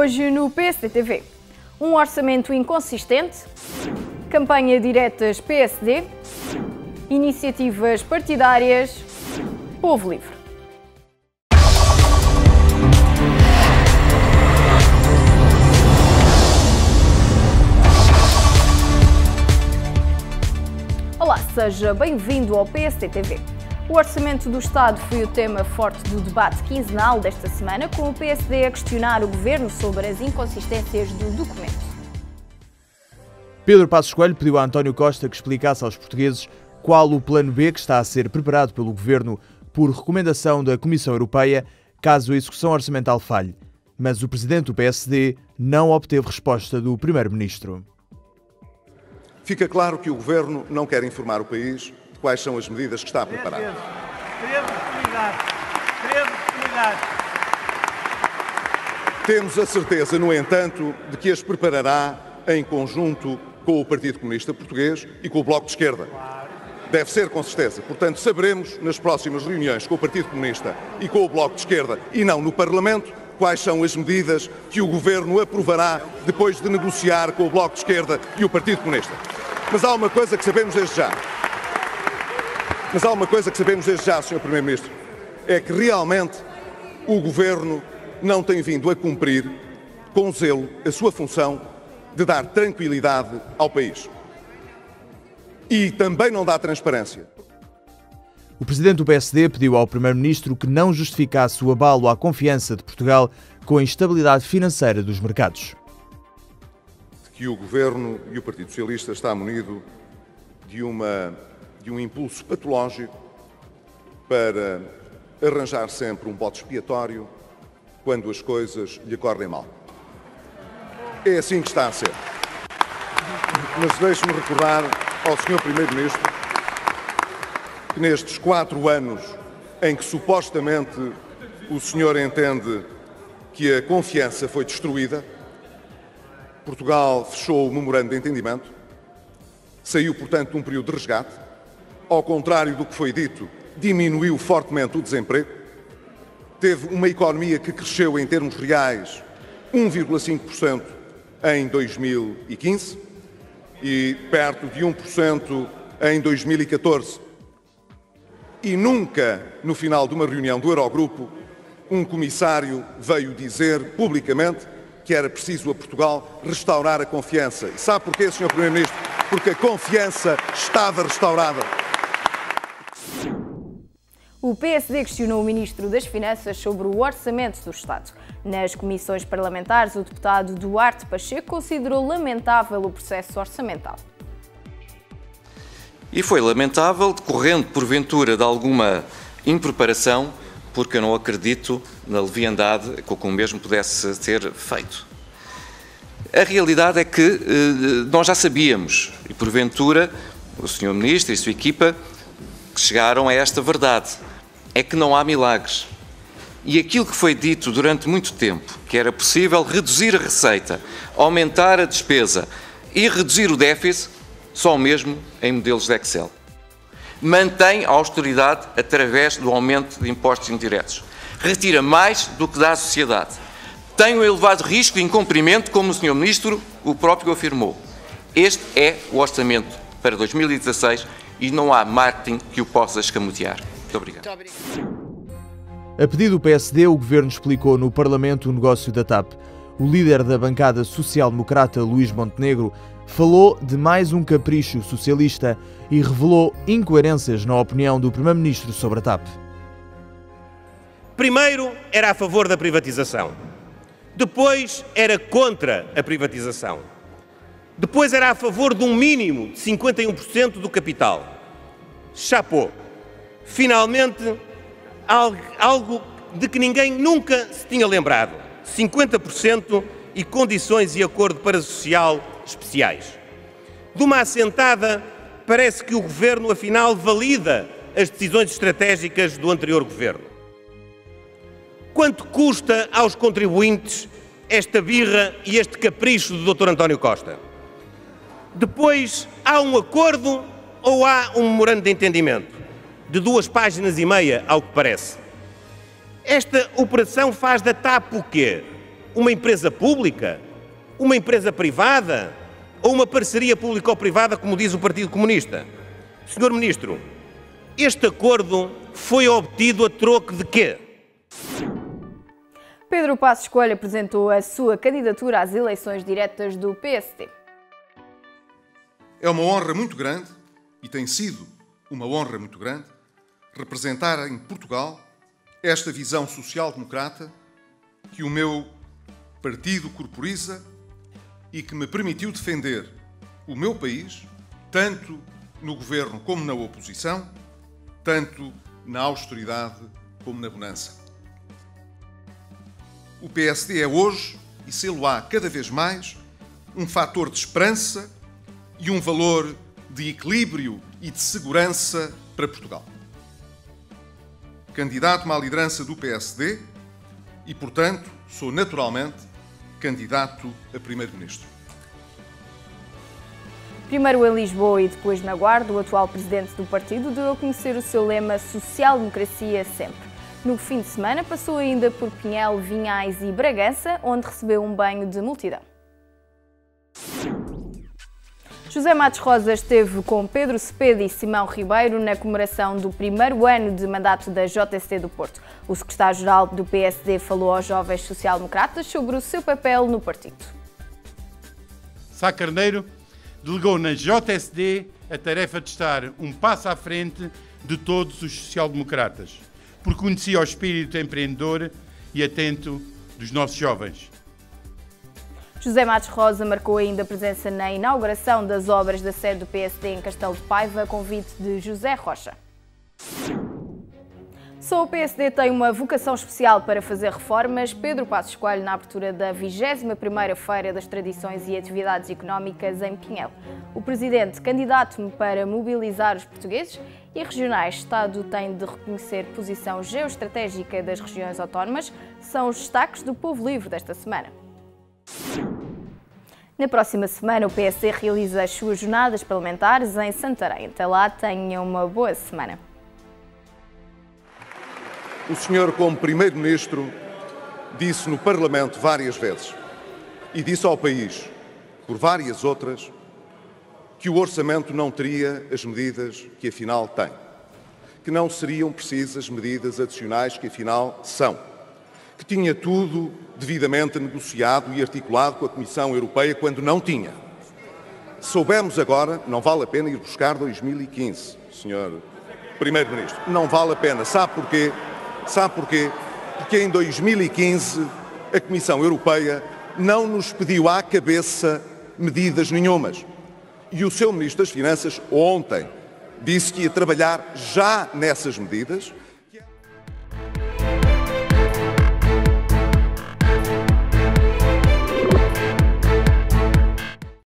Hoje no PSD-TV, um orçamento inconsistente, campanha diretas PSD, iniciativas partidárias, Povo Livre. Olá, seja bem-vindo ao PSD-TV. O Orçamento do Estado foi o tema forte do debate quinzenal desta semana, com o PSD a questionar o Governo sobre as inconsistências do documento. Pedro Passos Coelho pediu a António Costa que explicasse aos portugueses qual o plano B que está a ser preparado pelo Governo por recomendação da Comissão Europeia, caso a execução orçamental falhe. Mas o presidente do PSD não obteve resposta do Primeiro-Ministro. Fica claro que o Governo não quer informar o país de quais são as medidas que está a preparar. Temos a certeza, no entanto, de que as preparará em conjunto com o Partido Comunista Português e com o Bloco de Esquerda. Deve ser com certeza. Portanto, saberemos nas próximas reuniões com o Partido Comunista e com o Bloco de Esquerda, e não no Parlamento, quais são as medidas que o Governo aprovará depois de negociar com o Bloco de Esquerda e o Partido Comunista. Mas há uma coisa que sabemos desde já. Sr. Primeiro-Ministro, é que realmente o Governo não tem vindo a cumprir com zelo a sua função de dar tranquilidade ao país. E também não dá transparência. O presidente do PSD pediu ao Primeiro-Ministro que não justificasse o abalo à confiança de Portugal com a instabilidade financeira dos mercados. Que o Governo e o Partido Socialista está munido de um impulso patológico para arranjar sempre um bode expiatório quando as coisas lhe correm mal. É assim que está a ser. Mas deixe-me recordar ao Sr. Primeiro-Ministro que nestes 4 anos em que supostamente o senhor entende que a confiança foi destruída, Portugal fechou o memorando de entendimento, saiu, portanto, de um período de resgate, ao contrário do que foi dito, diminuiu fortemente o desemprego, teve uma economia que cresceu em termos reais 1,5% em 2015 e perto de 1% em 2014. E nunca, no final de uma reunião do Eurogrupo, um comissário veio dizer publicamente que era preciso a Portugal restaurar a confiança. E sabe porquê, Sr. Primeiro-Ministro? Porque a confiança estava restaurada. O PSD questionou o Ministro das Finanças sobre o Orçamento do Estado. Nas comissões parlamentares, o deputado Duarte Pacheco considerou lamentável o processo orçamental. E foi lamentável, decorrendo porventura de alguma impreparação, porque eu não acredito na leviandade com que o mesmo pudesse ser feito. A realidade é que nós já sabíamos, e porventura o Sr. Ministro e a sua equipa chegaram a esta verdade, é que não há milagres. E aquilo que foi dito durante muito tempo, que era possível reduzir a receita, aumentar a despesa e reduzir o déficit, só mesmo em modelos de Excel. Mantém a austeridade através do aumento de impostos indiretos. Retira mais do que dá à sociedade. Tem um elevado risco de incumprimento, como o Sr. Ministro o próprio afirmou. Este é o orçamento para 2016 e não há marketing que o possa escamotear. Muito obrigado. A pedido do PSD, o Governo explicou no Parlamento o negócio da TAP. O líder da bancada social-democrata, Luís Montenegro, falou de mais um capricho socialista e revelou incoerências na opinião do Primeiro-Ministro sobre a TAP. Primeiro era a favor da privatização, depois era contra a privatização, depois era a favor de um mínimo de 51% do capital. Chapou. Finalmente, algo de que ninguém nunca se tinha lembrado, 50% e condições e acordo parasocial especiais. De uma assentada, parece que o Governo, afinal, valida as decisões estratégicas do anterior Governo. Quanto custa aos contribuintes esta birra e este capricho do Dr. António Costa? Depois, há um acordo ou há um memorando de entendimento? De 2,5 páginas, ao que parece. Esta operação faz da TAP o quê? uma empresa pública, uma empresa privada ou uma parceria público-privada, como diz o Partido Comunista? Senhor Ministro, este acordo foi obtido a troco de quê? Pedro Passos Coelho apresentou a sua candidatura às eleições diretas do PSD. É uma honra muito grande, e tem sido uma honra muito grande, representar em Portugal esta visão social-democrata que o meu partido corporiza e que me permitiu defender o meu país, tanto no governo como na oposição, tanto na austeridade como na bonança. O PSD é hoje, e sê-lo-á cada vez mais, um fator de esperança e um valor de equilíbrio e de segurança para Portugal. Candidato-me à liderança do PSD e, portanto, sou naturalmente candidato a Primeiro-Ministro. Primeiro em Lisboa e depois na Guarda, o atual presidente do partido deu a conhecer o seu lema Social-Democracia Sempre. No fim de semana passou ainda por Pinhel, Vinhais e Bragança, onde recebeu um banho de multidão. José Matos Rosa esteve com Pedro Cepeda e Simão Ribeiro na comemoração do primeiro ano de mandato da JST do Porto. O secretário-geral do PSD falou aos jovens social-democratas sobre o seu papel no partido. Sá Carneiro delegou na JSD a tarefa de estar um passo à frente de todos os social-democratas, porque conhecia o espírito empreendedor e atento dos nossos jovens. José Matos Rosa marcou ainda presença na inauguração das obras da sede do PSD em Castelo de Paiva, a convite de José Rocha. Só o PSD tem uma vocação especial para fazer reformas. Pedro Passos Coelho, na abertura da 21ª Feira das Tradições e Atividades Económicas em Pinhel. O presidente, candidato-me para mobilizar os portugueses e regionais, Estado tem de reconhecer posição geoestratégica das regiões autónomas, são os destaques do Povo Livre desta semana. Na próxima semana, o PSD realiza as suas jornadas parlamentares em Santarém. Até lá, tenham uma boa semana. O senhor, como Primeiro-Ministro, disse no Parlamento várias vezes e disse ao país, por várias outras, que o orçamento não teria as medidas que afinal tem, que não seriam precisas medidas adicionais que afinal são, que tinha tudo devidamente negociado e articulado com a Comissão Europeia quando não tinha. Soubemos agora, não vale a pena ir buscar 2015, senhor Primeiro-Ministro, não vale a pena. Sabe porquê? Sabe porquê? Porque em 2015 a Comissão Europeia não nos pediu à cabeça medidas nenhumas. E o seu Ministro das Finanças ontem disse que ia trabalhar já nessas medidas